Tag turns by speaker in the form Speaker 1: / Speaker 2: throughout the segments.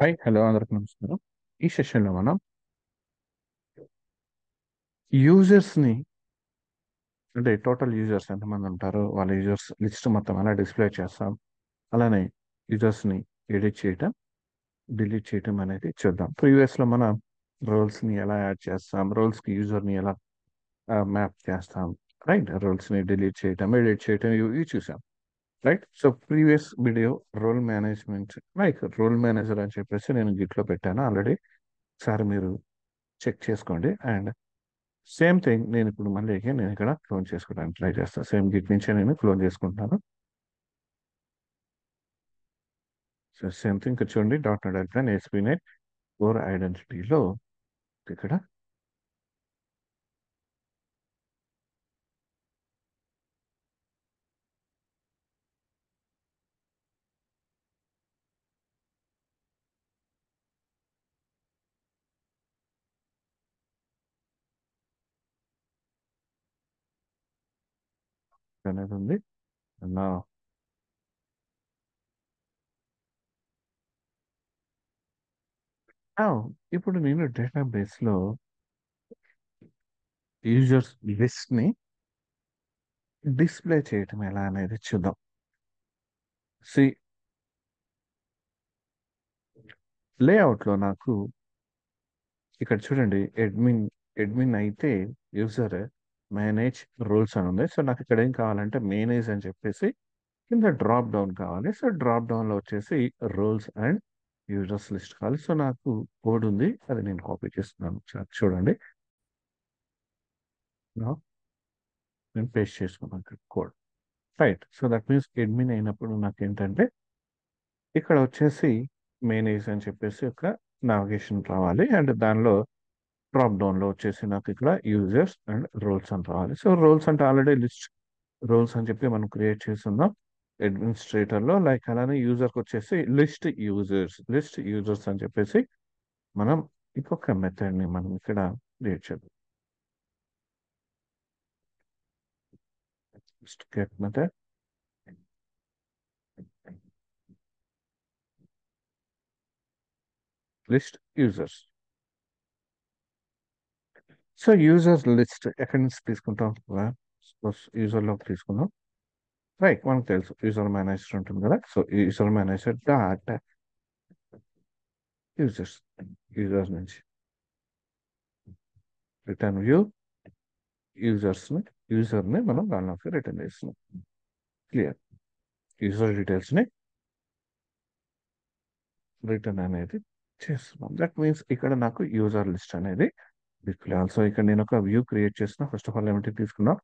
Speaker 1: Hi hello అందరికి నమస్కారం. ఈ సెషన్లో మనం యూజర్స్ని అంటే టోటల్ యూజర్స్ ఎంతమంది ఉంటారో వాళ్ళ యూజర్స్ లిస్ట్ మొత్తం ఎలా డిస్ప్లే చేస్తాం, అలానే యూజర్స్ని ఎడిట్ చేయటం, డిలీట్ చేయటం అనేది చూద్దాం. ప్రీవియస్లో మనం రోల్స్ని ఎలా యాడ్ చేస్తాం, రోల్స్కి యూజర్ని ఎలా మ్యాప్ చేస్తాం, రైట్? రోల్స్ని డిలీట్ చేయటం, ఎడిట్ చేయటం ఇవి చూసాం, right? So previous video role management, like role manager అని చెప్పేసి నేను గిట్లో పెట్టాను ఆల్రెడీ. ఒకసారి మీరు చెక్ చేసుకోండి. అండ్ సేమ్ థింగ్ నేను ఇప్పుడు మళ్ళీ నేను ఇక్కడ క్లోన్ చేసుకోవడానికి ట్రై చేస్తాను. సేమ్ గిట్ నుంచే నేను క్లోన్ చేసుకుంటాను. సో సేమ్ థింగ్ ఇక్కడ చూడండి, dot net admin ASP.NET core ఐడెంటిటీలో ఇక్కడ అనేది ఉంది. నా ఇప్పుడు నేను డేటాబేస్లో యూజర్స్ లిస్ట్ని డిస్ప్లే చేయటం ఎలా అనేది చూద్దాం. సి లేఅవుట్లో నాకు ఇక్కడ చూడండి, అడ్మిన్ అయితే యూజర్ మేనేజ్ రూల్స్ అని ఉంది. సో నాకు ఇక్కడ ఏం కావాలంటే మేనేజ్ అని చెప్పేసి కింద డ్రాప్ డౌన్ కావాలి. సో డ్రాప్ డౌన్లో వచ్చేసి రోల్స్ అండ్ యూజర్స్ లిస్ట్ కావాలి. సో నాకు కోడ్ ఉంది, అది నేను కాపీ చేస్తున్నాను. చూడండి, Now నేను పేస్ట్ చేసుకున్నాను ఇక్కడ code, right? So that means admin అయినప్పుడు నాకు ఏంటంటే ఇక్కడ వచ్చేసి మేనేజ్ అని చెప్పేసి ఒక నావిగేషన్ రావాలి. అండ్ దానిలో డ్రాప్ డౌన్లో వచ్చేసి నాకు ఇక్కడ యూజర్స్ అండ్ రోల్స్ అని రావాలి. సో రోల్స్ అంటే ఆల్రెడీ లిస్ట్ రోల్స్ అని చెప్పి మనం క్రియేట్ చేస్తున్నాం అడ్మినిస్ట్రేటర్లో. లైక్ అలానే యూజర్కి వచ్చేసి లిస్ట్ యూజర్స్ అని చెప్పేసి మనం ఇంకొక మెథడ్ని మనం ఇక్కడ క్రియేట్ చేద్దాం. Get method list users. So users list ఎక్కడి నుంచి తీసుకుంటాం? సపోజ్ యూజర్లోకి తీసుకుందాం, రైట్? మనకు తెలుసు యూజర్ మేనేజర్ ఉంటుంది కదా. So user manager dot users, users నుంచి రిటర్న్ వ్యూ యూజర్ని మనం దానిలోకి రిటర్న్ చేస్తున్నాం. క్లియర్? యూజర్ డీటెయిల్స్ని రిటర్న్ అనేది చేస్తున్నాం. దట్ మీన్స్ ఇక్కడ నాకు యూజర్ లిస్ట్ అనేది డిస్ప్లే. ఆల్సో ఇక్కడ నేను ఒక వ్యూ క్రియేట్ చేసిన. ఫస్ట్ ఆఫ్ ఆల్ ఏమిటి తీసుకున్నాం,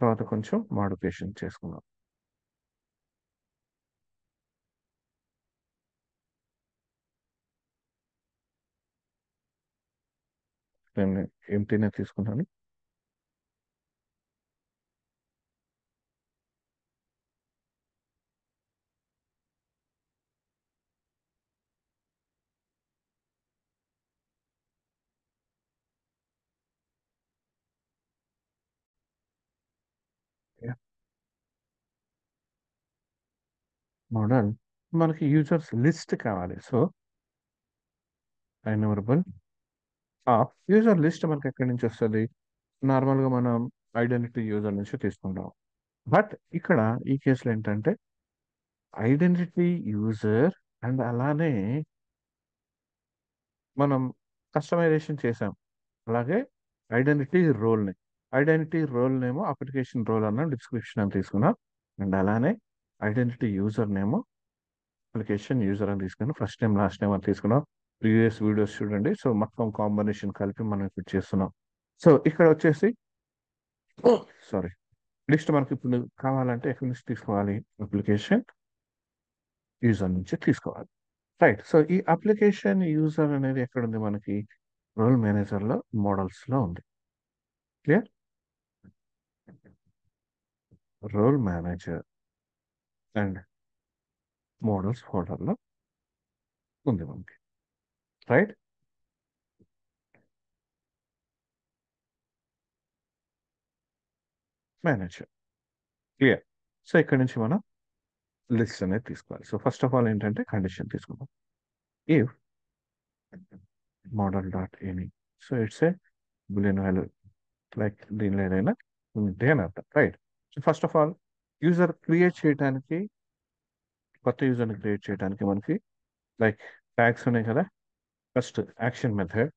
Speaker 1: తర్వాత కొంచెం మాడిఫికేషన్ చేసుకున్నాం. నేను ఎంటీనే తీసుకున్నాను. మోడల్ మనకి యూజర్స్ లిస్ట్ కావాలి. So enumerable of user list మనకి ఎక్కడి నుంచి వస్తుంది? నార్మల్గా మనం ఐడెంటిటీ యూజర్ నుంచి తీసుకుంటాం. బట్ ఇక్కడ ఈ కేసులో ఏంటంటే ఐడెంటిటీ యూజర్ అండ్ అలానే మనం కస్టమైజేషన్ చేసాం. అలాగే ఐడెంటిటీ రోల్ నేమో అప్లికేషన్ రోల్ అన్న డిస్క్రిప్షన్ అని తీసుకున్నాం. అండ్ అలానే ఐడెంటిటీ యూజర్ నేమో అప్లికేషన్ యూజర్ అని తీసుకున్నాం. ఫస్ట్ టైం లాస్ట్ టైం అని తీసుకున్నాం. ప్రీవియస్ వీడియోస్ చూడండి. సో మొత్తం కాంబినేషన్ కలిపి మనం ఇప్పుడు చేస్తున్నాం. సో ఇక్కడ వచ్చేసి సారీ, లిస్ట్ మనకి ఇప్పుడు కావాలంటే ఎక్కడి నుంచి తీసుకోవాలి? అప్లికేషన్ యూజర్ నుంచి తీసుకోవాలి, రైట్? సో ఈ అప్లికేషన్ యూజర్ అనేది ఎక్కడ ఉంది? మనకి రోల్ మేనేజర్లో మోడల్స్లో ఉంది. Clear? Role manager and models ఫోల్డర్లో ఉంది మనకి, రైట్? మేనేజర్. క్లియర్? సో ఇక్కడ నుంచి మనం లిస్ట్ అనేది తీసుకోవాలి. సో ఫస్ట్ ఆఫ్ ఆల్ ఏంటంటే కండిషన్ తీసుకుందాం. If model dot any. So it's a boolean value, like దీనిలో ఏదైనా ఉంటే అని అర్థం, right. So first of all user create చేయడానికి, కొత్త యూజర్ని క్రియేట్ చేయడానికి మనకి లైక్ ట్యాగ్స్ ఉన్నాయి కదా. First action method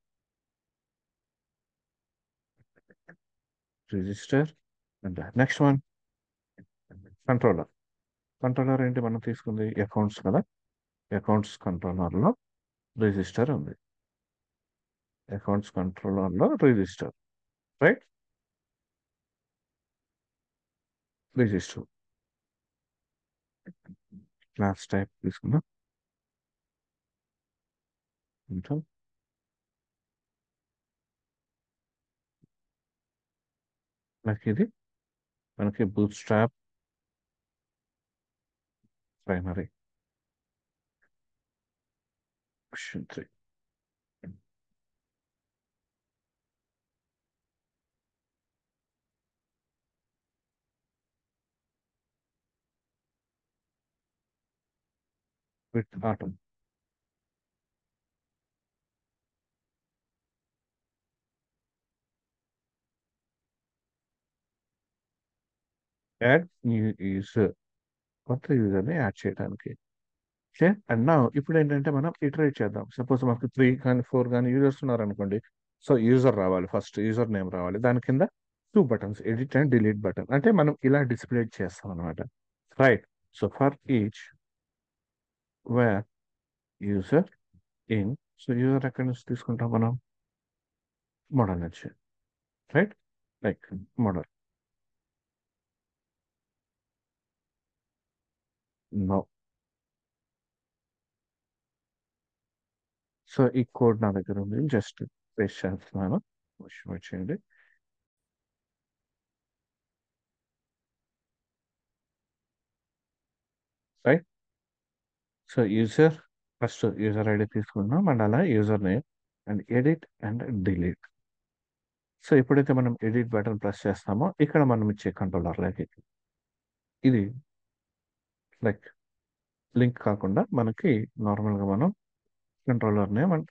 Speaker 1: register, and next one controller. Controller ఏంటి మనం తీసుకుంది అకౌంట్స్ కదా. అకౌంట్స్ కంట్రోలర్లో రిజిస్టర్ ఉంది. అకౌంట్స్ కంట్రోలర్లో register, right. Register class type తీసుకుందాం. కొంచెం మనకి ఇది మనకి bootstrap primary question 3. With atom. Add new user, కొత్త యూజర్ని యాడ్ చేయడానికి. ఓకే, అండ్ నా ఇప్పుడు ఏంటంటే మనం ఇటరేట్ చేద్దాం. సపోజ్ మనకు 3 కానీ 4 కానీ యూజర్స్ ఉన్నారనుకోండి. సో యూజర్ రావాలి, ఫస్ట్ యూజర్ నేమ్ రావాలి, దాని కింద 2 buttons, edit and delete button. అంటే మనం ఇలా డిస్ప్లే చేస్తాం అనమాట, right. So for each where user in, so user ఎక్కడి నుంచి తీసుకుంటాం మనం, మోడల్ నుంచి, right. Like model no. So ఈ కోడ్ నా దగ్గర ఉంది, జస్ట్ పేస్ట్ చేస్తున్నాను, వచ్చేయండి. Right. So user, first user ID తీసుకున్నాం అండ్ అలా user name and edit and delete. So ఎప్పుడైతే మనం ఎడిట్ బటన్ ప్రెస్ చేస్తామో ఇక్కడ మనం ఇచ్చే కంట్రోలర్లోకి ఇది లైక్ లింక్ కాకుండా మనకి నార్మల్గా మనం controller name and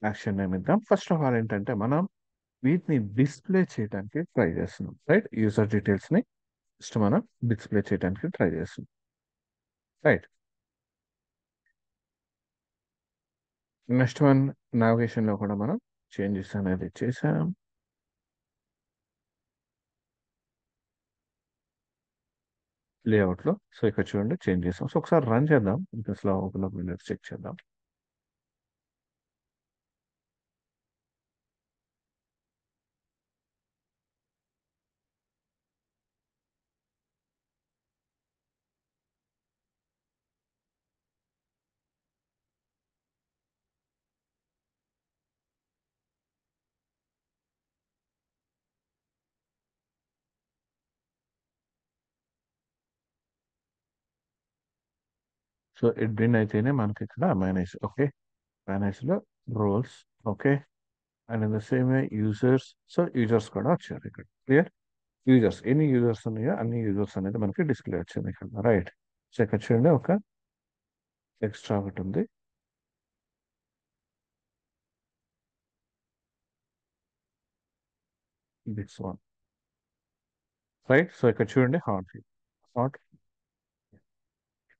Speaker 1: action name ఇద్దాం. ఫస్ట్ ఆఫ్ ఆల్ ఏంటంటే మనం వీటిని డిస్ప్లే చేయడానికి ట్రై చేస్తున్నాం, రైట్. యూజర్ డీటెయిల్స్ని ఫస్ట్ మనం డిస్ప్లే చేయడానికి ట్రై చేస్తున్నాం, రైట్. నెక్స్ట్ వన్ నావిగేషన్లో కూడా మనం చేంజెస్ అనేది చేసాం. లేఅవుట్లో, సో ఇక్కడ చూడండి చేంజ్ చేసాం. సో ఒకసారి రన్ చేద్దాం, ఇంకా స్లో చెక్ చేద్దాం. సో ఎడ్మిన్ అయితేనే మనకి ఇక్కడ మేనేజ్, ఓకే. మేనేజ్లో roles, okay. And in the same way users, so users కూడా వచ్చారు ఇక్కడ, క్లియర్. యూజర్స్ ఎన్ని యూజర్స్ ఉన్నాయో అన్ని యూజర్స్ అనేది మనకి డిస్ప్లే వచ్చింది ఇక్కడ, రైట్. సో ఇక్కడ చూడండి ఒక ఎక్స్ట్రా ఒకటి ఉంది. This one, right. సో ఇక్కడ చూడండి hot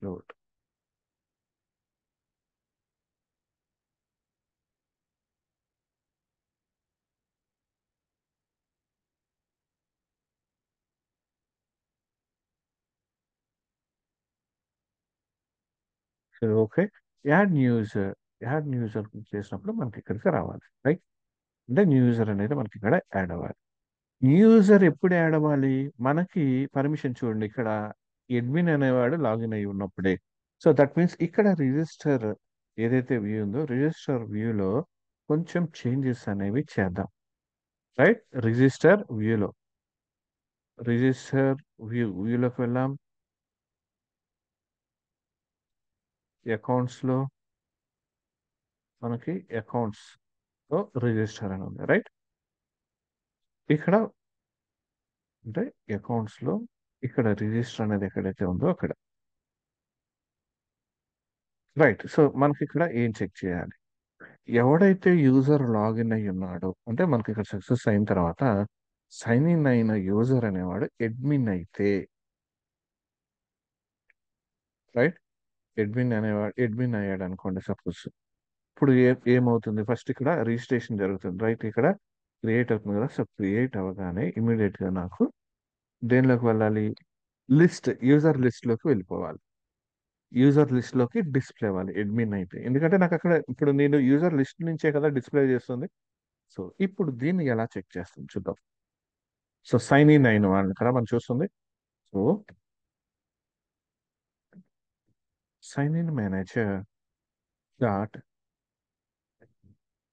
Speaker 1: load. So okay, add new user. Add new user చేసినప్పుడు మనకి ఇక్కడికి రావాలి, రైట్. అంటే న్యూ యూజర్ అనేది మనకి ఇక్కడ యాడ్ అవ్వాలి. న్యూ యూజర్ ఎప్పుడు యాడ్ అవ్వాలి, మనకి పర్మిషన్ చూడండి ఇక్కడ అడ్మిన్ అనేవాడు లాగిన్ అయి ఉన్నప్పుడే. సో దట్ మీన్స్ ఇక్కడ రిజిస్టర్ ఏదైతే వ్యూ ఉందో రిజిస్టర్ వ్యూలో కొంచెం చేంజెస్ అనేవి చేద్దాం, రైట్. రిజిస్టర్ వ్యూలోకి వెళ్ళాం. అకౌంట్స్లో మనకి అకౌంట్స్లో రిజిస్టర్ అని ఉంది, రైట్. ఇక్కడ అంటే అకౌంట్స్లో ఇక్కడ రిజిస్టర్ అనేది ఎక్కడైతే ఉందో అక్కడ, రైట్. సో మనకి ఇక్కడ ఏం చెక్ చేయాలి, ఎవడైతే యూజర్ లాగిన్ అయి ఉన్నాడో అంటే మనకి ఇక్కడ సక్సెస్ అయిన తర్వాత సైన్ ఇన్ అయిన యూజర్ అనేవాడు అడ్మిన్ అయితే, రైట్, అడ్మిన్ అయ్యాడు అనుకోండి సపోజ్. ఇప్పుడు ఏమవుతుంది, ఫస్ట్ ఇక్కడ రిజిస్ట్రేషన్ జరుగుతుంది, రైట్, ఇక్కడ క్రియేట్ అవుతుంది కదా. సో క్రియేట్ అవ్వగానే ఇమీడియట్ గా నాకు దేనిలోకి వెళ్ళాలి, యూజర్ లిస్ట్ లోకి వెళ్ళిపోవాలి. యూజర్ లిస్ట్ లోకి డిస్ప్లే అవ్వాలి అడ్మిన్ అయితే, ఎందుకంటే నాకు అక్కడ ఇప్పుడు నేను యూజర్ లిస్ట్ నుంచే కదా డిస్ప్లే చేస్తుంది. సో ఇప్పుడు దీన్ని ఎలా చెక్ చేస్తాం చూద్దాం. సో సైన్ ఇన్ అయిన వాళ్ళని కదా మనం చూస్తుంది. So sign in manager dot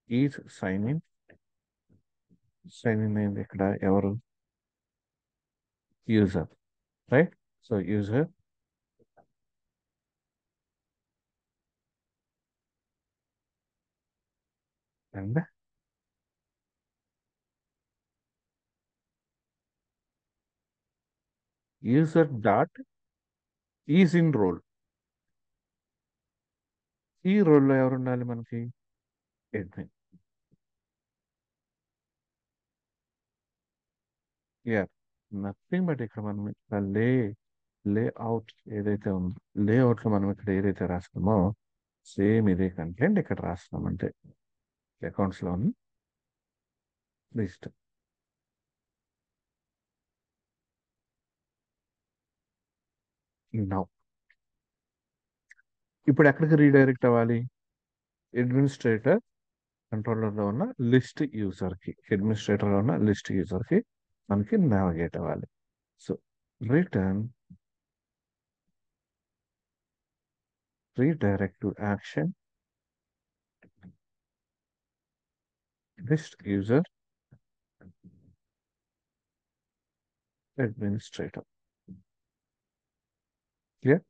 Speaker 1: is sign in అయింది ఇక్కడ ఎవరు, user, right. So user and user dot is in role. ఈ రోల్లో ఎవరు ఉండాలి మనకి, అడ్మిన్. యా, నథింగ్ బట్ ఇక్కడ మనం ఇక్కడ లేఅవుట్ ఏదైతే ఉందో, లేఅవుట్ లో మనం ఇక్కడ ఏదైతే రాస్తామో సేమ్ ఇదే కంటెంట్ ఇక్కడ రాస్తాం అంటే అకౌంట్స్ లో లిస్ట్. నౌ ఇప్పుడు ఎక్కడికి రీడైరెక్ట్ అవ్వాలి, అడ్మినిస్ట్రేటర్ కంట్రోలర్లో ఉన్న లిస్ట్ యూజర్కి, అడ్మినిస్ట్రేటర్లో ఉన్న లిస్ట్ యూజర్కి మనకి నావిగేట్ అవ్వాలి. So return redirect to action list user administrator. Clear.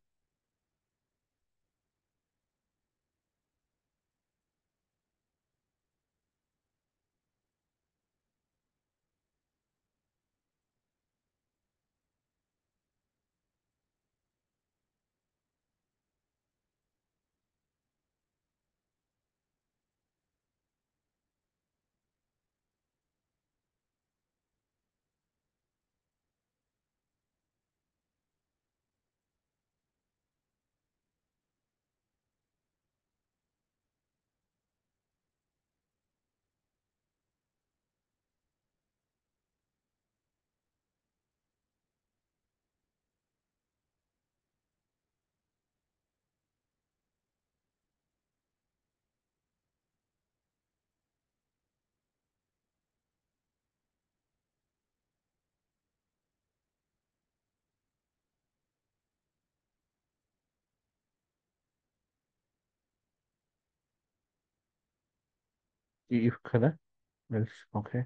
Speaker 1: ఈ ఇఫ్ కదా, ఓకే.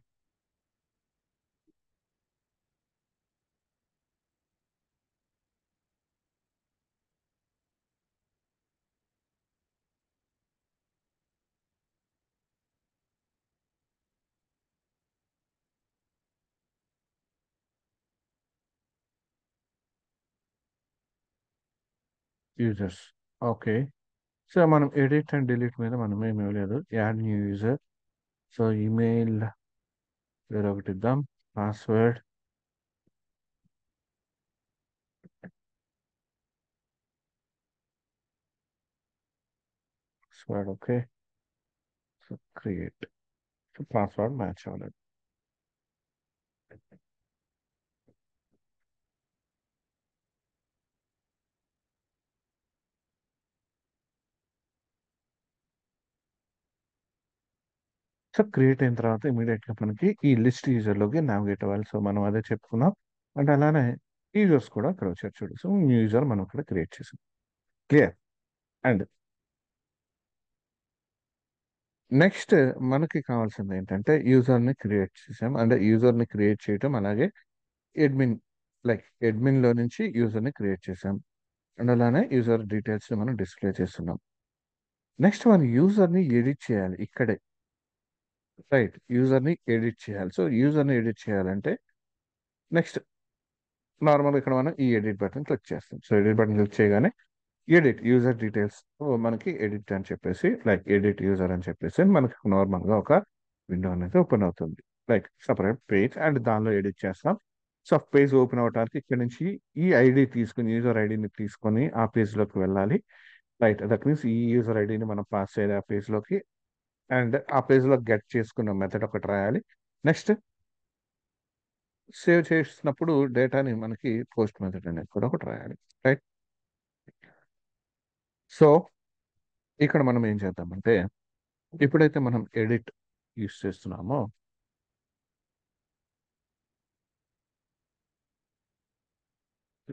Speaker 1: Users, okay. సో మనం ఎడిట్ అండ్ డిలీట్ మీద మనం ఏమీ లేదు, add new user. So email వేరే ఒకటి ఇద్దాం, password, okay. So create, so password match అవ్వలేదు. సో క్రియేట్ అయిన తర్వాత ఇమీడియట్ గా మనకి ఈ లిస్ట్ యూజర్ లోకి నావిగేట్ అవ్వాలి. సో మనం అదే చెప్పుకున్నాం. అంటే అలానే యూజర్స్ కూడా అక్కడ వచ్చారు చూడు. సో న్యూ యూజర్ మనం ఇక్కడ క్రియేట్ చేసాం. క్లియర్. అండ్ నెక్స్ట్ మనకి కావాల్సింది ఏంటంటే యూజర్ ని క్రియేట్ చేసాం, అంటే యూజర్ ని క్రియేట్ చేయటం, అలాగే అడ్మిన్, లైక్ అడ్మిన్ లో నుంచి యూజర్ ని క్రియేట్ చేసాం. అండ్ అలానే యూజర్ డీటెయిల్స్ ని మనం డిస్ప్లే చేస్తున్నాం. నెక్స్ట్ మనం యూజర్ ని ఎడిట్ చేయాలి ఇక్కడే, రైట్, యూజర్ ని ఎడిట్ చేయాలి. సో యూజర్ ని ఎడిట్ చేయాలంటే నెక్స్ట్ నార్మల్ ఇక్కడ మనం ఈ ఎడిట్ బటన్ క్లిక్ చేస్తాం. సో ఎడిట్ బటన్ క్లిక్ చేయగానే ఎడిట్ యూజర్ డీటెయిల్స్ మనకి ఎడిట్ అని చెప్పేసి లైక్ ఎడిట్ యూజర్ అని చెప్పేసి మనకి నార్మల్గా ఒక విండో అనేది ఓపెన్ అవుతుంది. లైక్ సపరేట్ పేజ్ అండ్ దానిలో ఎడిట్ చేస్తాం. సో పేజ్ ఓపెన్ అవడానికి ఇక్కడ నుంచి ఈ ఐడి తీసుకుని యూజర్ ఐడిని తీసుకొని ఆ పేజ్లోకి వెళ్ళాలి. రైట్, దట్ మీన్స్ ఈ యూజర్ ఐడిని మనం పాస్ చేయాలి ఆ పేజ్లోకి. అండ్ ఆ పేజ్లో గెట్ చేసుకున్న మెథడ్ ఒకటి రాయాలి. నెక్స్ట్ సేవ్ చేసినప్పుడు డేటాని మనకి పోస్ట్ మెథడ్ అనేది కూడా ఒకటి రాయాలి. రైట్. సో ఇక్కడ మనం ఏం చేద్దామంటే ఎప్పుడైతే మనం ఎడిట్ యూస్ చేస్తున్నామో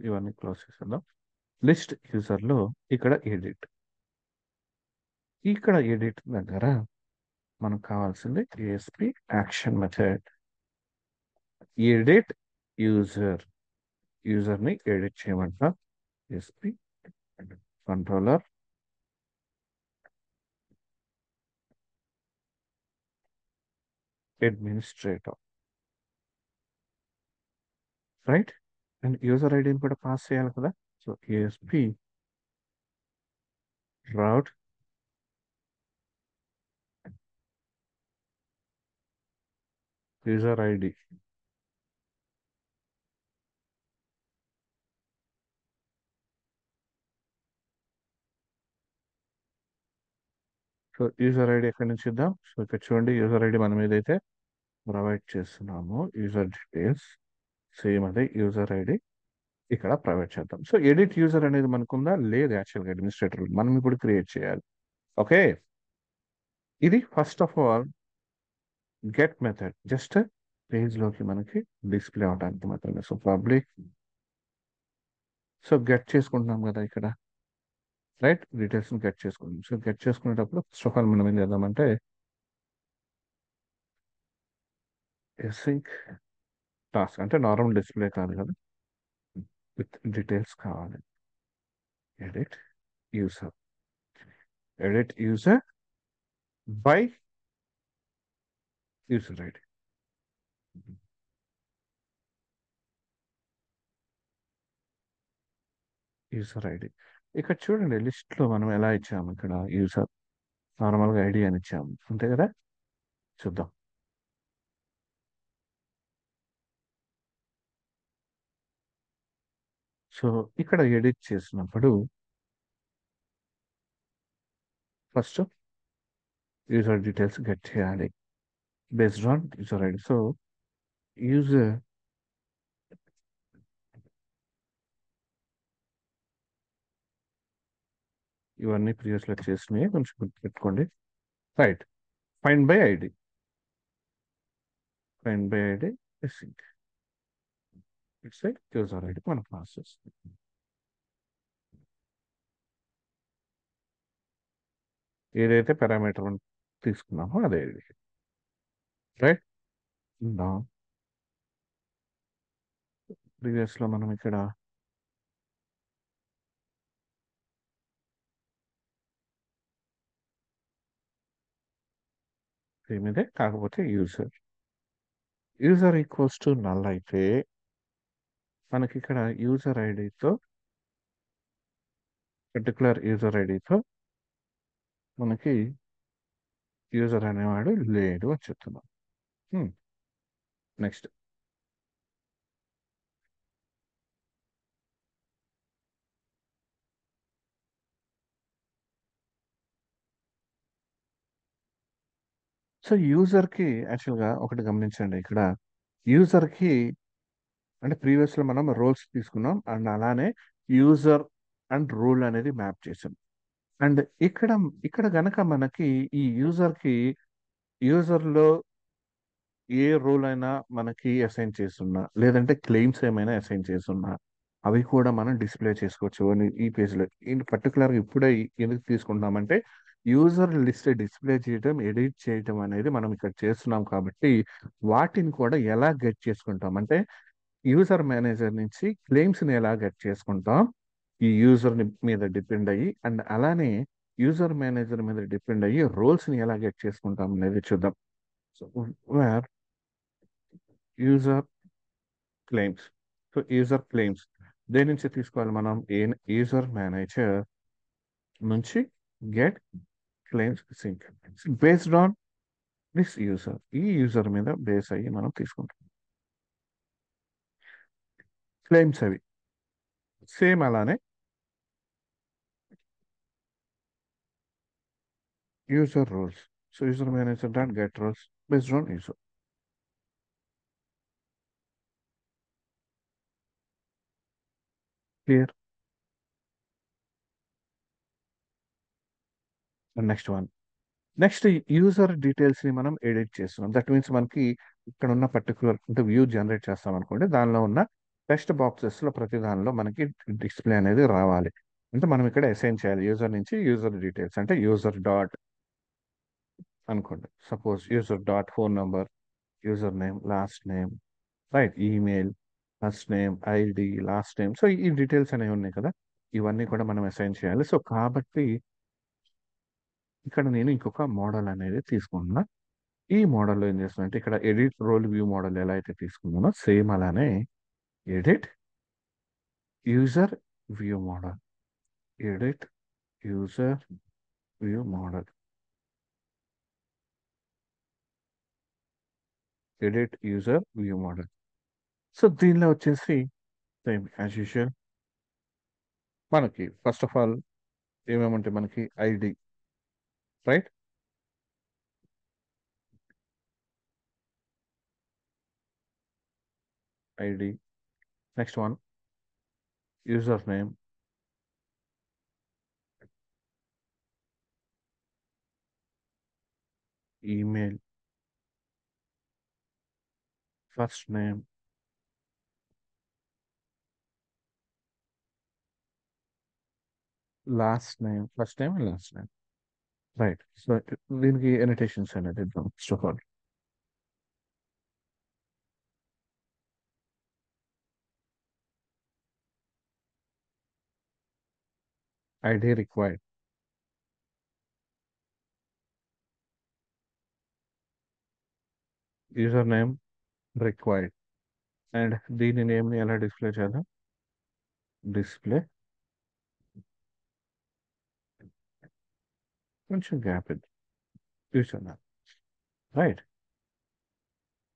Speaker 1: ఇవన్నీ క్లోజ్ చేసేద్దాం. లిస్ట్ యూజర్లో ఇక్కడ ఎడిట్, ఇక్కడ ఎడిట్ దగ్గర మనకు కావాల్సింది ASP action method. Edit user, యూజర్ని ఎడిట్ చేయమంట. ASP controller administrator. Right. And user ఐడిని కూడా పాస్ చేయాలి కదా. So ASP route user ID. So user ID ఎక్కడి నుంచి ఇద్దాం. సో ఇక్కడ చూడండి యూజర్ ఐడి మనం ఏదైతే ప్రొవైడ్ చేస్తున్నామో యూజర్ డీటెయిల్స్ సేమ్ అదే యూజర్ ఐడి ఇక్కడ ప్రొవైడ్ చేద్దాం. సో ఎడిట్ యూజర్ అనేది మనకుందా లేదు, యాక్చువల్గా అడ్మినిస్ట్రేటర్ మనం ఇప్పుడు క్రియేట్ చేయాలి. ఓకే, ఇది first of all get method just పేజ్లోకి మనకి డిస్ప్లే అవడానికి మాత్రమే. సో పబ్లిక్, సో గెట్ చేసుకుంటున్నాం కదా ఇక్కడ. రైట్, డీటెయిల్స్ని గెట్ చేసుకుంటాం. సో గెట్ చేసుకునేటప్పుడు ఫస్ట్ ఆఫ్ ఆల్ మనం ఏం చేద్దామంటే ఎసింక్ టాస్క్ అంటే నార్మల్ డిస్ప్లే కాదు కదా, విత్ డీటెయిల్స్ కావాలి. Edit user, edit user by user ID. User ID ఇక్కడ చూడండి లిస్ట్లో మనం ఎలా ఇచ్చాము. ఇక్కడ యూజర్ నార్మల్గా ఐడి అని ఇచ్చాము అంతే కదా. చూద్దాం. సో ఇక్కడ ఎడిట్ చేసినప్పుడు ఫస్ట్ యూజర్ డీటెయిల్స్ గెట్ చేయాలి based on user ID. So user ఇవన్నీ ప్రీవియస్లో చేసినవి కొంచెం గుర్తుపెట్టుకోండి. Right, find by ID, find by ID sync its user ID మనం పాస్ చేస్తాం. ఏదైతే పారామీటర్ తీసుకున్నామో అదే ఐడి. రైట్. ప్రీవియస్లో మనం ఇక్కడ ఏమిదే కాకపోతే user, user equals to null అయితే మనకి ఇక్కడ యూజర్ ఐడితో పర్టికులర్ యూజర్ ఐడితో మనకి యూజర్ అనేవాడు లేడు అని చెప్తున్నాం. నెక్స్ట్ సో యూజర్కి యాక్చువల్గా ఒకటి గమనించండి ఇక్కడ యూజర్కి అంటే ప్రీవియస్లో మనం రోల్స్ తీసుకున్నాం అండ్ అలానే యూజర్ అండ్ రోల్ అనేది మ్యాప్ చేసాం. అండ్ ఇక్కడ ఇక్కడ గనక మనకి ఈ యూజర్కి యూజర్లో ఏ రోల్ అయినా మనకి అసైన్ చేస్తున్నా లేదంటే క్లెయిమ్స్ ఏమైనా అసైన్ చేస్తున్నా అవి కూడా మనం డిస్ప్లే చేసుకోవచ్చు ఈ పేజ్లో. ఇన్ పర్టికులర్గా ఇప్పుడే ఎందుకు తీసుకుంటున్నామంటే యూజర్ లిస్ట్ డిస్ప్లే చేయడం ఎడిట్ చేయడం అనేది మనం ఇక్కడ చేస్తున్నాం కాబట్టి వాటిని కూడా ఎలా గెట్ చేసుకుంటాం అంటే యూజర్ మేనేజర్ నుంచి క్లెయిమ్స్ని ఎలా గెట్ చేసుకుంటాం ఈ యూజర్ మీద డిపెండ్ అయ్యి అండ్ అలానే యూజర్ మేనేజర్ మీద డిపెండ్ అయ్యి రోల్స్ని ఎలా గెట్ చేసుకుంటాం అనేది చూద్దాం. So where user claims, so user claims దేని నుంచి తీసుకోవాలి మనం ఏ యూజర్ మేనేజర్ నుంచి get claims sync based on this user. ఈ యూజర్ మీద బేస్ అయ్యి మనం తీసుకుంటాం క్లెయిమ్స్ అవి. సేమ్ అలానే user roles. So user manager dot get roles based on user. Clear. Next one. Next user details ని మనం ఎడిట్ చేస్తున్నాం. దట్ మీన్స్ మనకి ఇక్కడ ఉన్న పర్టికులర్ అంటే వ్యూ జనరేట్ చేస్తాం అనుకోండి, దానిలో ఉన్న టెక్స్ట్ బాక్సెస్ లో ప్రతి దానిలో మనకి డిస్ప్లే అనేది రావాలి. అంటే మనం ఇక్కడ అసైన్ చేయాలి యూజర్ నుంచి యూజర్ డీటెయిల్స్. అంటే యూజర్ డాట్ అనుకోండి, suppose user dot phone number, user name, last name, right, email, first name, ID, last name. So ఈ డీటెయిల్స్ అనేవి ఉన్నాయి కదా, ఇవన్నీ కూడా మనం అసైన్ చేయాలి. సో కాబట్టి ఇక్కడ నేను ఇంకొక మోడల్ అనేది తీసుకుంటున్నా. ఈ మోడల్లో ఏం చేస్తున్నా అంటే ఇక్కడ ఎడిట్ రోల్ వ్యూ మోడల్ ఎలా అయితే తీసుకున్నానో సేమ్ అలానే edit user view model, edit user view model, edit user view model. So దీనిలో వచ్చేసి సేమ్ యాజ్ యూజువల్ మనకి ఫస్ట్ ఆఫ్ ఆల్ ఏమేమంటే మనకి ID, right, ID. Next one user name, email, first name, last name, first name and last name, right. So దీనికి ఎనోటేషన్స్ అనేది ఇద్దాం. First of all ID required, user name required, and దీని నేమ్ని ఎలా display చేద్దాం, display, కొంచెం gap ఇది, user name, right,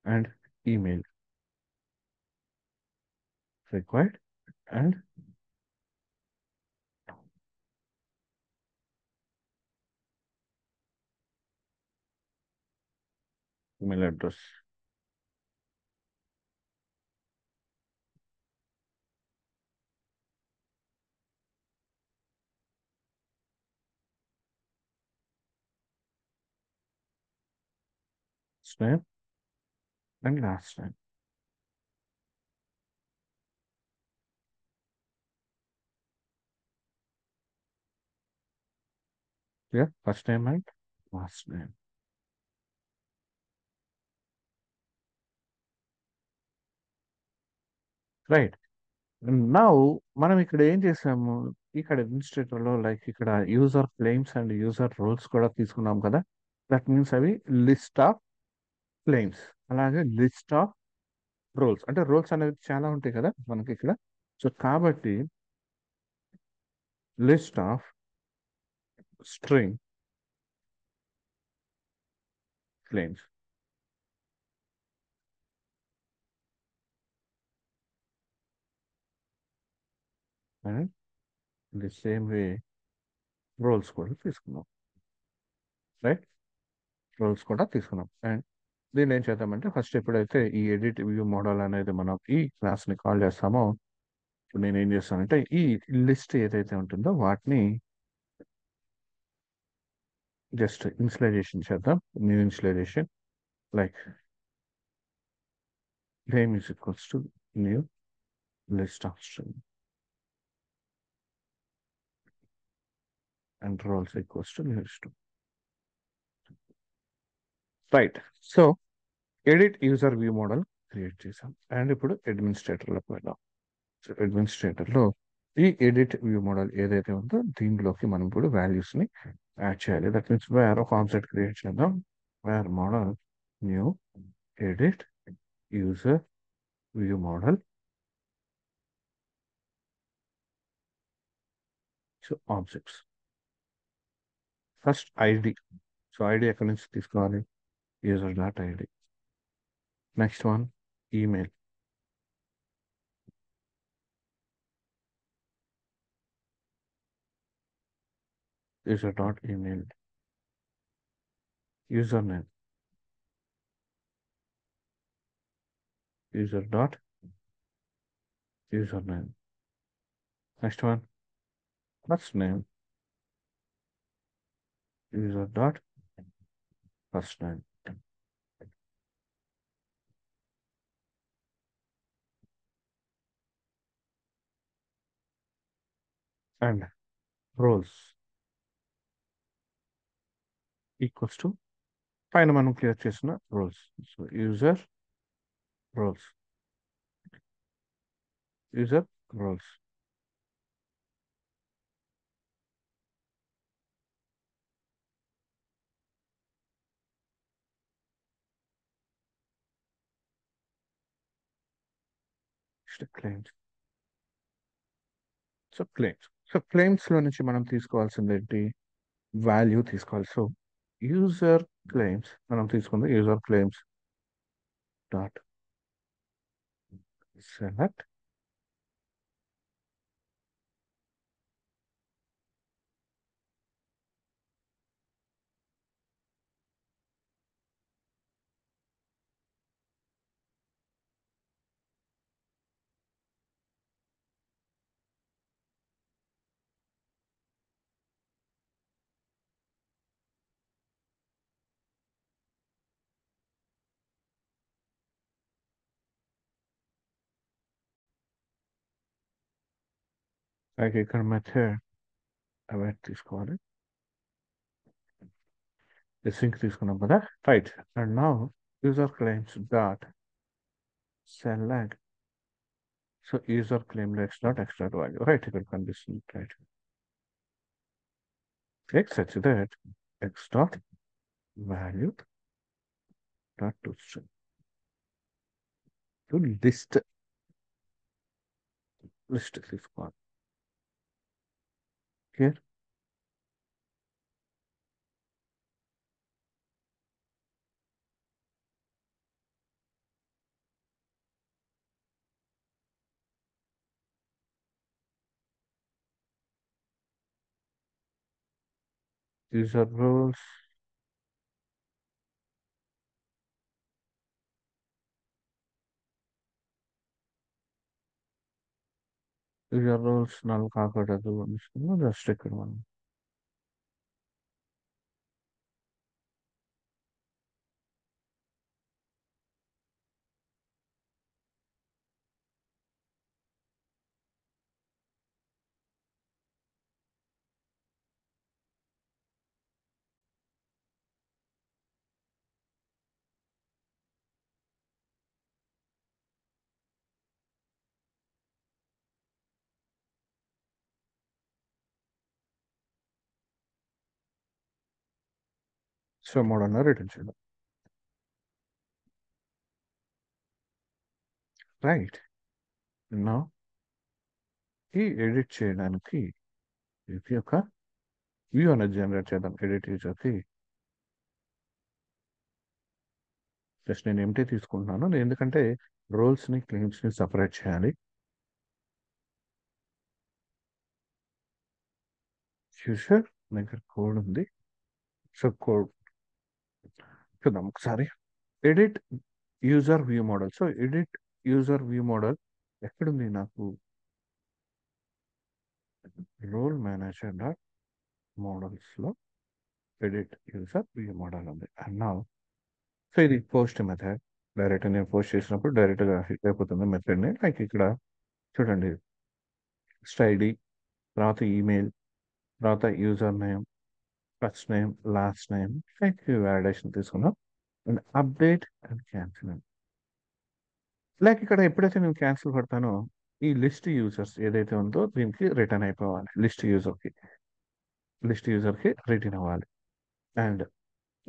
Speaker 1: and email required, and email address. First name and last name. First name and last name, right. Now మనం ఇక్కడ ఏం చేసాము, ఇక్కడ అడ్మినిస్ట్రేటర్ లో లైక్ ఇక్కడ user claims and user roles కూడా తీసుకున్నాం కదా. దట్ మీన్స్ అవి లిస్ట్ ఆఫ్ క్లెయిమ్స్, అలాగే లిస్ట్ ఆఫ్ రోల్స్. అంటే రోల్స్ అనేవి చాలా ఉంటాయి కదా మనకి ఇక్కడ. సో కాబట్టి list of string claims and the same way roles కూడా తీసుకున్నాం, రైట్. రోల్స్ కూడా తీసుకున్నాం. అండ్ దీన్ని ఏం చేద్దామంటే ఫస్ట్ ఎప్పుడైతే ఈ ఎడిట్ వ్యూ మోడల్ అనేది మనం ఈ క్లాస్ని కాల్ చేస్తామో, ఇప్పుడు నేను ఏం చేస్తానంటే ఈ లిస్ట్ ఏదైతే ఉంటుందో వాటిని జస్ట్ ఇనిషియలైజేషన్ చేద్దాం. New initialization like name is equals to new list of string and roles equals to new list. Right. So edit user view model create చేసాం. అండ్ ఇప్పుడు అడ్మినిస్ట్రేటర్లోకి వెళ్దాం. సో అడ్మినిస్ట్రేటర్లో ఈ ఎడిట్ వ్యూ మోడల్ ఏదైతే ఉందో దీనిలోకి మనం ఇప్పుడు వాల్యూస్ని యాడ్ చేయాలి. దట్ మీన్స్ వేర్ ఒక ఆబ్జెక్ట్ క్రియేట్ చేద్దాం. Where model new edit user view model. So objects first ID. So ID ఎక్కడి నుంచి తీసుకోవాలి? User dot ID. Next one email. User dot email. User name. User dot user name. Next one first name. User dot first name. And roles equals to పైన మనం create చేసిన roles. So user roles. User roles. Claims. So claims. So claims లో నుంచి మనం తీసుకోవాల్సింది ఏంటి? Value తీసుకోవాలి. So user claims మనం తీసుకుంది user claims dot select like ఇక్కడ మెథడ్ అవైట్ తీసుకోవాలి. సింక్ తీసుకున్నాం కదా, right. And now user claims dot select. So user claim X dot X dot value, right. ఇక్కడ కనిపిస్తుంది, right. X such that X dot value dot to string to list తీసుకోవాలి. Clear. User roles. User roles null కాకూడదు అని just ఇక్కడ మనం so మోడల్ని return చేయడం, right. నా ఈ ఎడిట్ చేయడానికి ఇది ఒక వ్యూ అనేది జనరేట్ చేద్దాం. ఎడిట్ యూజర్కి జస్ట్ నేను ఎంటీ తీసుకుంటున్నాను, ఎందుకంటే రోల్స్ని క్లెయిమ్స్ని సపరేట్ చేయాలి. యూజర్ దగ్గర కోడ్ ఉంది. సో కోడ్ చూద్దాం ఒకసారి. Edit user view model. So edit user view model ఎక్కడుంది నాకు? రోల్ మేనేజర్ డాట్ మోడల్స్లో ఎడిట్ యూజర్ వ్యూ మోడల్ ఉంది. అండ్ నా సో ఇది పోస్ట్ మెథడ్. డైరెక్ట్ నేను పోస్ట్ చేసినప్పుడు డైరెక్ట్గా హిట్ అయిపోతుంది మెథడ్ని. లైక్ ఇక్కడ చూడండి, ఐడి, తర్వాత ఈమెయిల్, తర్వాత user name, first name, last name, like validation తీసుకున్నాం. And update and cancel. Like ఇక్కడ ఎప్పుడైతే నేను క్యాన్సిల్ పడతానో ఈ లిస్ట్ యూజర్స్ ఏదైతే ఉందో దీనికి రిటర్న్ అయిపోవాలి. లిస్ట్ యూజర్కి రిటర్న్ అవ్వాలి. అండ్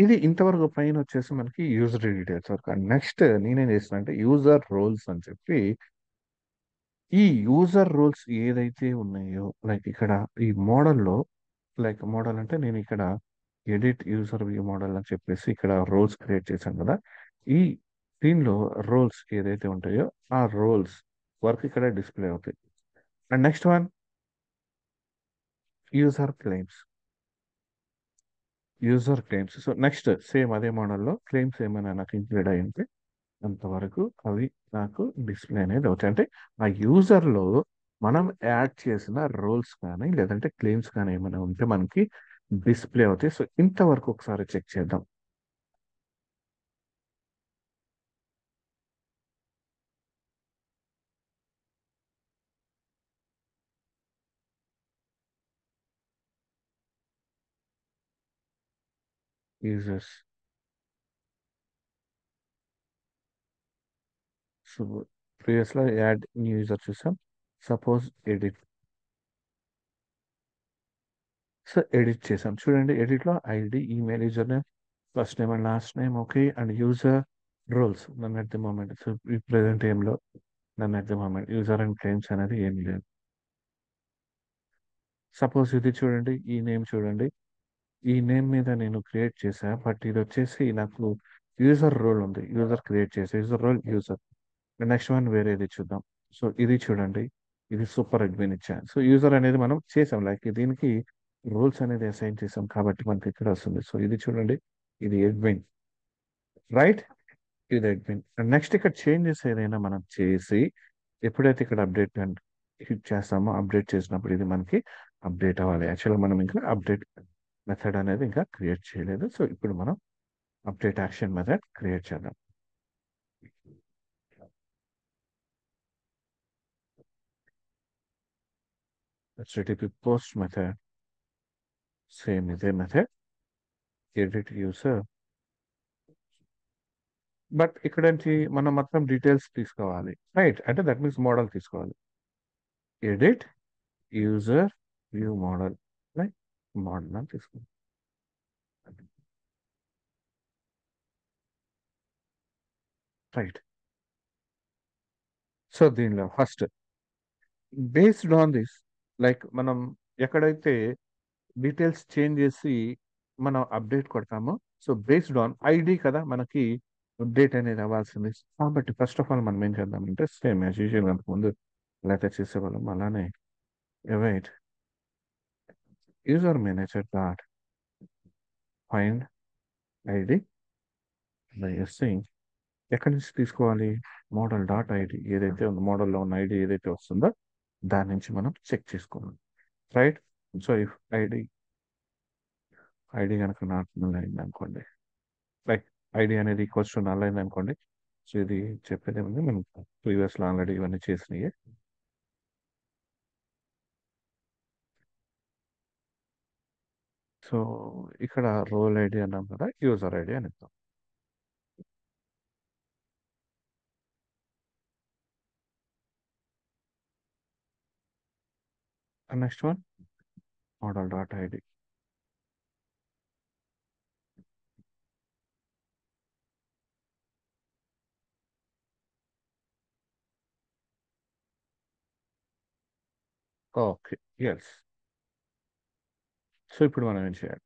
Speaker 1: ఇది ఇంతవరకు పైన వచ్చేసి మనకి యూజర్ డీటెయిల్స్ వరకు. అండ్ నెక్స్ట్ నేనేం చేసిన అంటే యూజర్ రోల్స్ అని చెప్పి ఈ యూజర్ రోల్స్ ఏదైతే ఉన్నాయో లైక్ ఇక్కడ ఈ మోడల్లో, లైక్ మోడల్ అంటే నేను ఇక్కడ ఎడిట్ యూజర్ వ్యూ మోడల్ అని చెప్పేసి ఇక్కడ రోల్స్ క్రియేట్ చేశాం కదా. ఈ దీనిలో రోల్స్ ఏదైతే ఉంటాయో ఆ రోల్స్ వర్క్ ఇక్కడ డిస్ప్లే అవుతాయి. And next one user claims. User claims. So next same అదే మోడల్లో క్లెయిమ్స్ ఏమైనా నాకు ఇంక్లూడ్ అయ్యింటే అంతవరకు అవి నాకు డిస్ప్లే అనేది అవుతాయి. అంటే ఆ యూజర్లో మనం యాడ్ చేసిన రోల్స్ కానీ లేదంటే క్లెయిమ్స్ కానీ ఏమైనా ఉంటే మనకి డిస్ప్లే అవుతాయి. సో ఇంతవరకు ఒకసారి చెక్ చేద్దాం. యూజర్స్. సో ప్రీవియస్లో యాడ్ న్యూ యూజర్ చూసాం. Suppose edit. సో ఎడిట్ చేసాం చూడండి. ఎడిట్లో ID, email, user name, first name and last name, okay. And user roles none at the moment. So ఈ ప్రెసెంట్ ఏంలో none at the moment user and claims అనేది ఏం లేదు. Suppose ఇది చూడండి, ఈ నేమ్ చూడండి. ఈ నేమ్ మీద నేను క్రియేట్ చేశా, బట్ ఇది వచ్చేసి నాకు యూజర్ రోల్ ఉంది. యూజర్ క్రియేట్ చేసా, user role user. Next one వేరేది చూద్దాం. సో ఇది చూడండి, ఇది సూపర్ అడ్మిన్ ఇచ్చా. సో యూజర్ అనేది మనం చేసాం, లైక్ దీనికి రోల్స్ అనేది అసైన్ చేసాం కాబట్టి మనకి ఇక్కడ వస్తుంది. సో ఇది చూడండి, ఇది అడ్మిన్, రైట్. ఇది అడ్మిన్. నెక్స్ట్ ఇక్కడ చేంజెస్ ఏదైనా మనం చేసి ఎప్పుడైతే ఇక్కడ అప్డేట్ హిట్ చేస్తామో, అప్డేట్ చేసినప్పుడు ఇది మనకి అప్డేట్ అవ్వాలి. యాక్చువల్గా మనం ఇంకా అప్డేట్ మెథడ్ అనేది ఇంకా క్రియేట్ చేయలేదు. సో ఇప్పుడు మనం అప్డేట్ యాక్షన్ మెథడ్ క్రియేట్ చేద్దాం. HTTP పోస్ట్ మెథడ్, సేమ్ ఇదే మెథడ్, ఎడిట్ యూసర్. బట్ ఇక్కడ నుంచి మనం మొత్తం డీటెయిల్స్ తీసుకోవాలి, రైట్. అంటే దట్ మీన్స్ మోడల్ తీసుకోవాలి. Edit user view model, right. Model అని తీసుకోవాలి, రైట్. సో దీనిలో first based on this, like మనం ఎక్కడైతే డీటెయిల్స్ చేంజ్ చేసి మనం అప్డేట్ కొడతామో, సో బేస్డ్ ఆన్ ఐడి కదా మనకి అప్డేట్ అనేది అవ్వాల్సింది. కాబట్టి ఫస్ట్ ఆఫ్ ఆల్ మనం ఏం చేద్దామంటే సేమ్ యాజ్ యూజువల్ అంతకు ముందు లెటర్ చేసేవాళ్ళం అలానే await user manager dot find ID by async. ఎక్కడి నుంచి తీసుకోవాలి? మోడల్ డాట్ ఐడి ఏదైతే ఉందో, మోడల్లో ఉన్న ఐడి ఏదైతే వస్తుందో దాని నుంచి మనం చెక్ చేసుకోవాలి, రైట్. సో ఇఫ్ ఐడి కనుక నాట్ null అయింది అనుకోండి, లైక్ ఐడి అనేది ఈక్వల్స్ టు నల్ అయింది అనుకోండి. సో ఇది చెప్పేది ఏముంది, మనం ప్రీవియస్లో ఆల్రెడీ ఇవన్నీ చేసినాయి. సో ఇక్కడ రోల్ ఐడి అన్నాం కదా, యూజర్ ఐడి అని ఇద్దాం. Next one model dot ID. Okay, yes. So ఇప్పుడు మనం ఏం చేయాలి?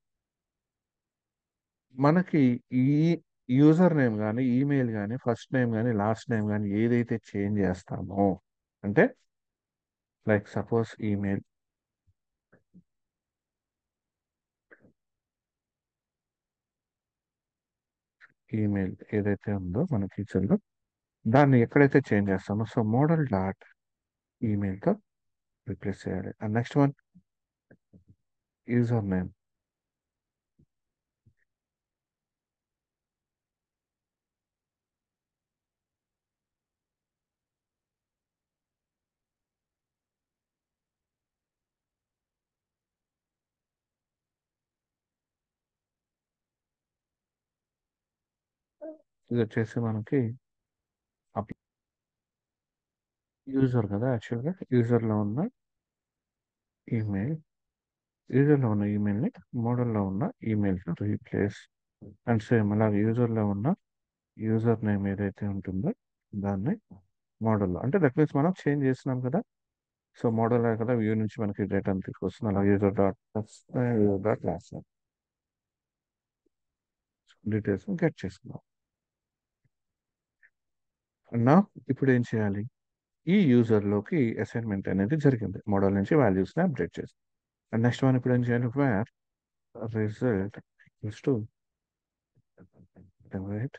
Speaker 1: మనకి ఈ యూజర్ నేమ్ కానీ, ఈమెయిల్ కానీ, ఫస్ట్ నేమ్ కానీ, లాస్ట్ నేమ్ కానీ ఏదైతే చేంజ్ చేస్తామో, అంటే లైక్ సపోజ్ ఈమెయిల్ ఏదైతే ఉందో మన ఫీచర్లో, దాన్ని ఎక్కడైతే చేంజ్ చేస్తామో, సో మోడల్ డాట్ ఈమెయిల్తో రిప్లేస్ చేయాలి. And next one user name. ఇది వచ్చేసి మనకి యూజర్ కదా, యాక్చువల్గా ఈమెయిల్ యూజర్లో ఉన్న ఈమెయిల్ని మోడల్లో ఉన్న ఈమెయిల్తో రీప్లేస్. అండ్ సేమ్ అలాగే యూజర్లో ఉన్న యూజర్ నేమ్ ఏదైతే ఉంటుందో దాన్ని మోడల్లో, అంటే దట్ మీన్స్ మనం చేంజ్ చేస్తున్నాం కదా. సో మోడల్ కదా వ్యూ నుంచి మనకి డేటా తీసుకొస్తుంది. అలా user dot last name. Details get చేసుకున్నాం. నా ఇప్పుడు ఏం చేయాలి? ఈ యూజర్లోకి అసైన్మెంట్ అనేది జరిగింది. మోడల్ నుంచి వాల్యూస్ని అప్డేట్ చేసి. అండ్ నెక్స్ట్ వన్ ఇప్పుడు ఏం చేయాలి? Var result equals to await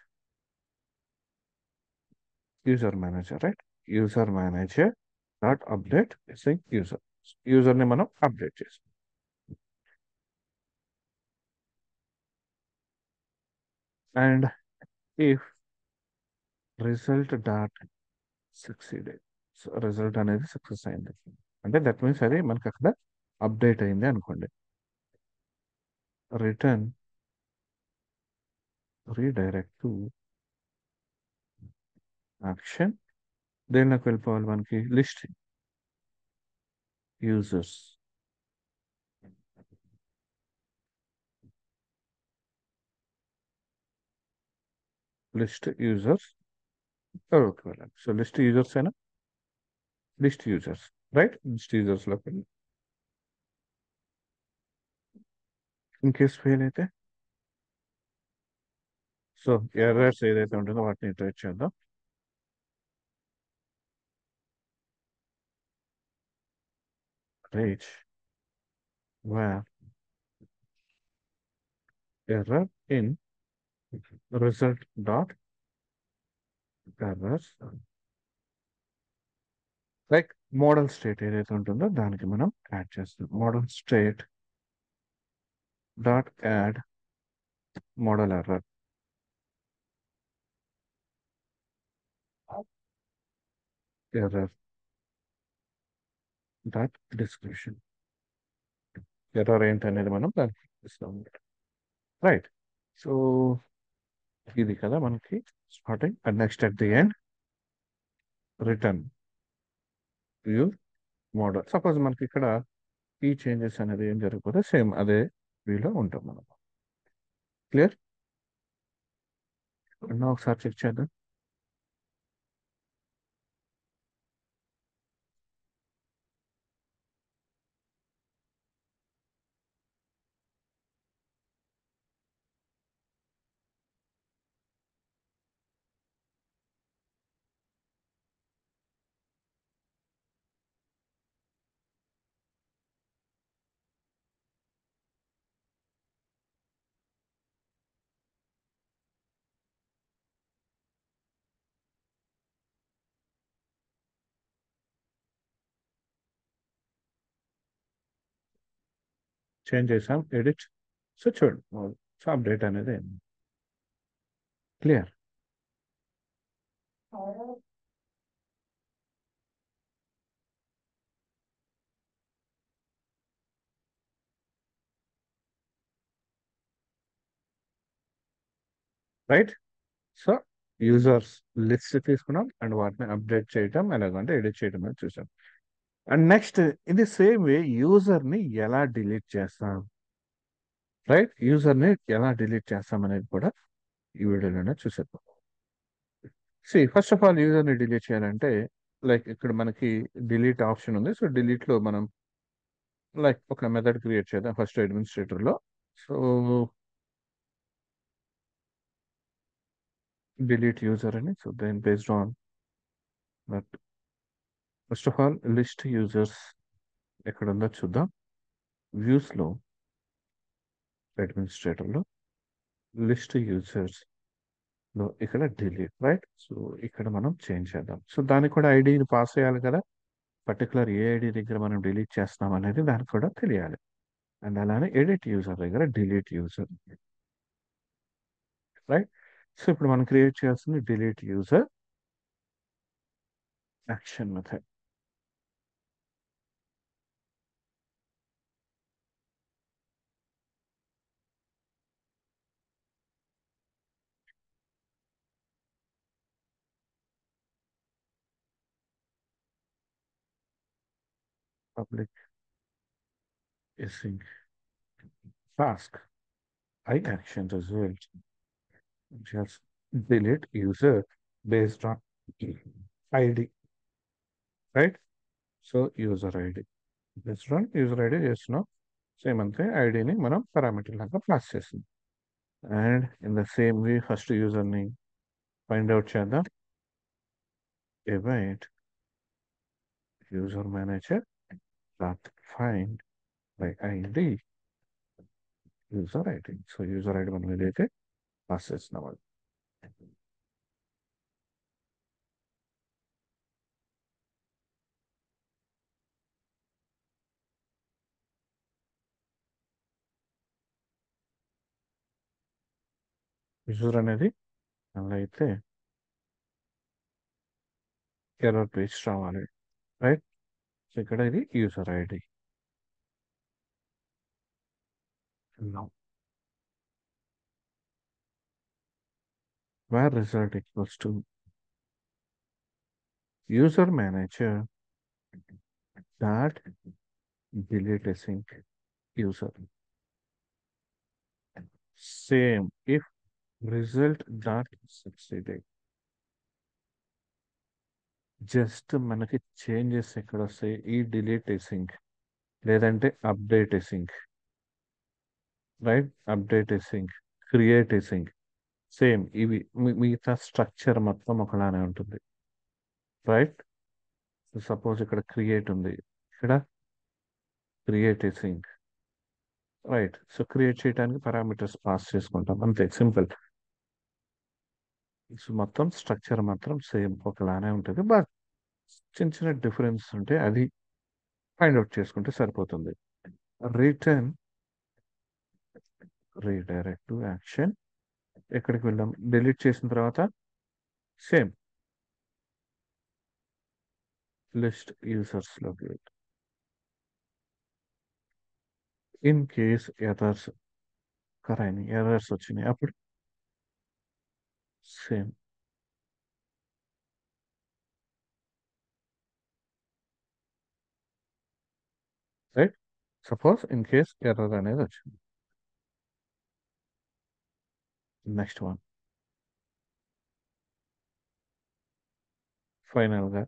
Speaker 1: user manager, await user manager dot update sync user. యూజర్ని మనం అప్డేట్ చేస్తాం. And if result dot succeeded, so result అనేది సక్సెస్ అయింది అంటే దట్ మీన్స్ అది మనకి అక్కడ అప్డేట్ అయింది అనుకోండి. Return redirect to action. దేనిలోకి వెళ్ళిపోవాలి మనకి? List users. లిస్ట్ యూజర్స్ ఎవరికి వెళ్ళాలి? సో లిస్ట్ యూజర్స్ అయినా లిస్ట్ యూజర్స్, రైట్ లిస్ట్ యూజర్స్లోకి వెళ్ళి ఇన్ కేస్ ఫెయిల్ అయితే సో ఎర్రర్స్ ఏదైతే ఉంటుందో వాటిని ఇటరేట్ చేద్దాం. రేజ్ where error in result dot errors like model state ఏదైతే ఉంటుందో దానికి మనం యాడ్ చేస్తాం. Model state dot add model error. Error dot description. Error ఏంటనేది మనం దానికి ఇస్తాం. రైట్. సో ఇది కదా మనకి starting. And next at the end return view model. Suppose మనకి ఇక్కడ ఈ చేంజెస్ అనేది ఏం జరగకపోతే సేమ్ అదే వ్యూలో ఉంటాం మనం. క్లియర్? ఒకసారి చెక్ చేద్దాం. చేంజ్ చేసాం, ఎడిట్. సో చూడండి, సో అప్డేట్ అనేది clear. Right. So users list తీసుకున్నాం అండ్ వాటిని అప్డేట్ చేయటం ఎలాగంటే ఎడిట్ చేయటం అనేది చూసాం. అండ్ నెక్స్ట్ ఇది సేమ్ వే యూజర్ని ఎలా డిలీట్ చేస్తాం, రైట్ యూజర్ని ఎలా డిలీట్ చేస్తాం అనేది కూడా ఈ వీడియోలోనే చూసేద్దాం. ఫస్ట్ ఆఫ్ ఆల్ యూజర్ని డిలీట్ చేయాలంటే లైక్ ఇక్కడ మనకి డిలీట్ ఆప్షన్ ఉంది. సో డిలీట్లో మనం లైక్ ఒక మెథడ్ క్రియేట్ చేద్దాం ఫస్ట్ అడ్మినిస్ట్రేటర్లో. సో డిలీట్ యూజర్ అని. So then based on that first of all list users ఎక్కడ ఉందో చూద్దాం. వ్యూస్లో అడ్మినిస్ట్రేటర్లో లిస్ట్ యూజర్స్ లో ఇక్కడ డిలీట్, రైట్. సో ఇక్కడ మనం చేంజ్ చేద్దాం. సో దానికి కూడా ఐడిని పాస్ చేయాలి కదా, పర్టికులర్ ఏ ఐడి దగ్గర మనం డిలీట్ చేస్తున్నాం అనేది దానికి కూడా తెలియాలి. అండ్ అలానే ఎడిట్ యూజర్ దగ్గర డిలీట్ యూజర్, రైట్. సో ఇప్పుడు మనం క్రియేట్ చేయాల్సింది delete user action method. Public async task I action result just delete user based on ID, right. So user ID based on user ID చేస్తున్నాం. Same అంతే, ఐడిని మనం parameter లాగా pass చేస్తుంది. And in the same way first యూజర్ని find out చేద్దాం. event user manager dot find by id user id. So user ID మనం ఏదైతే పాస్ చేస్తున్నాం అది. యూజర్ అనేది అలా అయితే ఎర్రర్ పేజ్ రావాలి, రైట్. సో ఇక్కడ ఇది user ID. Now where result equals to user manager dot delete async user. Same if result dot succeeded. Just మనకి చేంజెస్ ఎక్కడ వస్తాయి, ఈ డిలీట్ ఎసింక్ లేదంటే update ఎసింక్, right. Update ఎసింక్, create ఎసింక్, same ఇవి మిగతా స్ట్రక్చర్ మొత్తం ఒకలానే ఉంటుంది, రైట్. సపోజ్ ఇక్కడ క్రియేట్ ఉంది, ఇక్కడ క్రియేట్ ఎసింక్, రైట్. సో క్రియేట్ చేయడానికి పారామీటర్స్ పాస్ చేసుకుంటాం అంతే, సింపుల్. సో మొత్తం స్ట్రక్చర్ మాత్రం సేమ్ ఒకలానే ఉంటుంది, బట్ చిన్న చిన్న డిఫరెన్స్ ఉంటే అది ఫైండ్ అవుట్ చేసుకుంటే సరిపోతుంది. రిటర్న్ రీడైరెక్ట్ టు యాక్షన్, ఎక్కడికి వెళ్దాం, డిలీట్ చేసిన తర్వాత సేమ్ లిస్ట్ యూజర్స్ లోకి వెళ్తాం. ఇన్ కేస్ ఎర్రర్స్ కరైన ఎర్రర్స్ వచ్చినాయి అప్పుడు same right. Suppose in case error అనేది వచ్చింది. నెక్స్ట్ వన్ ఫైనల్ గా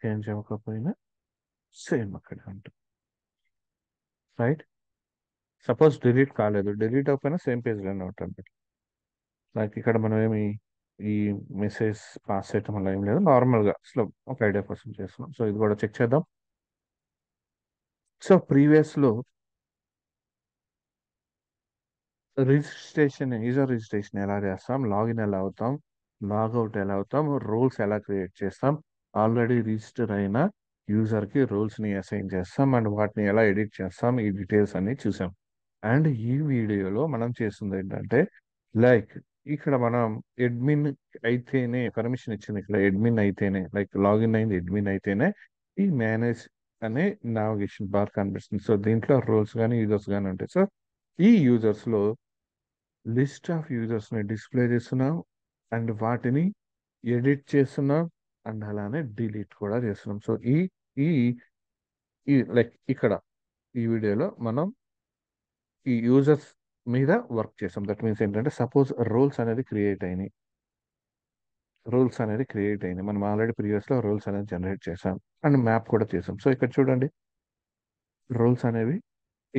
Speaker 1: చేంజ్ అవ్వకపోయినా సేమ్ అక్కడ ఉంటుంది, రైట్. సపోజ్ డిలీట్ కాలేదు, డిలీట్ అవ్వకపోయినా సేమ్ పేజ్లోనే ఉంటుంది. లైక్ ఇక్కడ మనం ఏమి ఈ మెసేజ్ పాస్ చేయటం వల్ల ఏం లేదు, నార్మల్గా అసలు ఒక ఐడియా కోసం చేస్తున్నాం. సో ఇది కూడా చెక్ చేద్దాం. సో ప్రీవియస్లో రిజిస్ట్రేషన్, యూజర్ రిజిస్ట్రేషన్ ఎలా చేస్తాం, లాగిన్ ఎలా అవుతాం, లాగౌట్ ఎలా అవుతాం, రోల్స్ ఎలా క్రియేట్ చేస్తాం, ఆల్రెడీ రిజిస్టర్ అయిన యూజర్కి రోల్స్ని అసైన్ చేస్తాం అండ్ వాటిని ఎలా ఎడిట్ చేస్తాం, ఈ డీటెయిల్స్ అన్ని చూసాం. అండ్ ఈ వీడియోలో మనం చేస్తుంది ఏంటంటే, లైక్ ఇక్కడ మనం అడ్మిన్ అయితేనే పర్మిషన్ ఇచ్చింది, ఇక్కడ అడ్మిన్ అయితేనే, లైక్ లాగిన్ అయింది అడ్మిన్ అయితేనే ఈ మేనేజ్ అనే నావిగేషన్ బార్ కనిపిస్తుంది. సో దీంట్లో రోల్స్ కానీ యూజర్స్ కానీ ఉంటాయి. సో ఈ యూజర్స్లో లిస్ట్ ఆఫ్ యూజర్స్ని డిస్ప్లే చేస్తున్నాం అండ్ వాటిని ఎడిట్ చేస్తున్నాం అండ్ అలానే డిలీట్ కూడా చేస్తున్నాం. సో ఈ ఈ ఈ లైక్ ఇక్కడ ఈ వీడియోలో మనం ఈ యూజర్స్ మీద వర్క్ చేసాం. దట్ మీన్స్ ఏంటంటే, సపోజ్ రూల్స్ అనేది క్రియేట్ అయింది, మనం ఆల్రెడీ ప్రీవియస్లో రూల్స్ అనేది జనరేట్ చేసాం అండ్ మ్యాప్ కూడా చేసాం. సో ఇక్కడ చూడండి, రూల్స్ అనేవి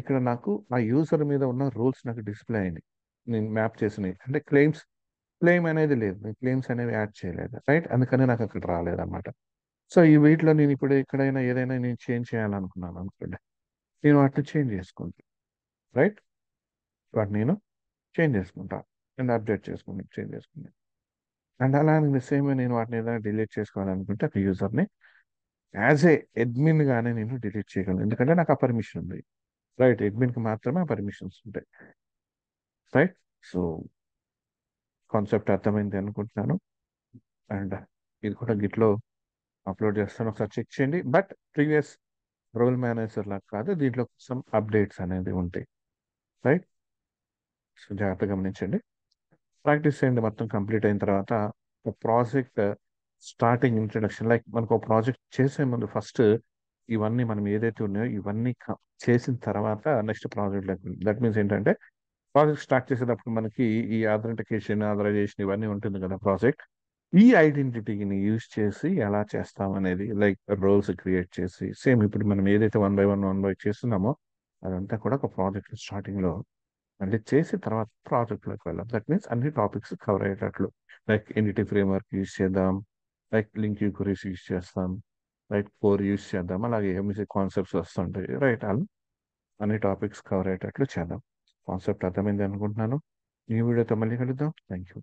Speaker 1: ఇక్కడ నాకు ఆ యూజర్ మీద ఉన్న రూల్స్ నాకు డిస్ప్లే అయింది, నేను మ్యాప్ చేసినవి. అంటే క్లెయిమ్ అనేది లేదు, నేను క్లెయిమ్స్ అనేవి యాడ్ చేయలేదు, రైట్. అందుకని నాకు అక్కడ రాలేదన్నమాట. సో ఈ వీటిలో నేను ఇప్పుడు ఎక్కడైనా ఏదైనా నేను చేంజ్ చేయాలనుకున్నాను అనుకోండి, నేను వాటిని చేంజ్ చేసుకుంటాను, రైట్. వాటిని నేను చేంజ్ చేసుకుంటా అండ్ అప్డేట్ చేసుకుని చేంజ్ చేసుకుని అండ్ అలా సేమ్ నేను వాటిని ఏదైనా డిలీట్ చేసుకోవాలనుకుంటే ఒక యూజర్ని యాజ్ ఏ అడ్మిన్ గానే నేను డిలీట్ చేయగలను, ఎందుకంటే నాకు ఆ పర్మిషన్ ఉంది, రైట్. అడ్మిన్కి మాత్రమే ఆ పర్మిషన్స్ ఉంటాయి, రైట్. సో కాన్సెప్ట్ అర్థమైంది అనుకుంటున్నాను. అండ్ ఇది కూడా గిట్లో అప్లోడ్ చేస్తాను, ఒకసారి చెక్ చేయండి. బట్ ప్రీవియస్ రోల్ మేనేజర్ లాగా కాదు, దీంట్లో సమ్ అప్డేట్స్ అనేది ఉంటాయి, రైట్. సో జాగ్రత్తగా గమనించండి, ప్రాక్టీస్ చేయండి. మొత్తం కంప్లీట్ అయిన తర్వాత ఒక ప్రాజెక్ట్ స్టార్టింగ్ ఇంట్రడక్షన్, లైక్ మనకు ఒక ప్రాజెక్ట్ చేసే ముందు ఫస్ట్ ఇవన్నీ మనం ఏదైతే ఉన్నాయో ఇవన్నీ చేసిన తర్వాత నెక్స్ట్ ప్రాజెక్ట్ లెక్క. దట్ మీన్స్ ఏంటంటే, ప్రాజెక్ట్ స్టార్ట్ చేసేటప్పుడు మనకి ఈ ఆథెంటికేషన్, ఆథరైజేషన్ ఇవన్నీ ఉంటుంది కదా ప్రాజెక్ట్. ఈ ఐడెంటిటీని యూజ్ చేసి ఎలా చేస్తాం అనేది లైక్ రోల్స్ క్రియేట్ చేసి సేమ్ ఇప్పుడు మనం ఏదైతే వన్ బై చేస్తున్నామో అదంతా కూడా ఒక ప్రాజెక్ట్ స్టార్టింగ్ లో అంటే చేసి తర్వాత ప్రాజెక్ట్లోకి వెళ్ళాం. దట్ మీన్స్ అన్ని టాపిక్స్ కవర్ అయ్యేటట్లు లైక్ ఎన్డిటీ ఫ్రేమ్వర్క్ యూజ్ చేద్దాం, లైక్ లింక్ క్వరీస్ యూజ్ చేస్తాం, రైట్ కోర్ యూజ్ చేద్దాం, అలాగే ఎంసీ కాన్సెప్ట్స్ వస్తుంటాయి రైట్. అలా అన్ని టాపిక్స్ కవర్ అయ్యేటట్లు చేద్దాం. కాన్సెప్ట్ అర్థమైంది అనుకుంటున్నాను. ఈ వీడియోతో మళ్ళీ కలుద్దాం. Thank you.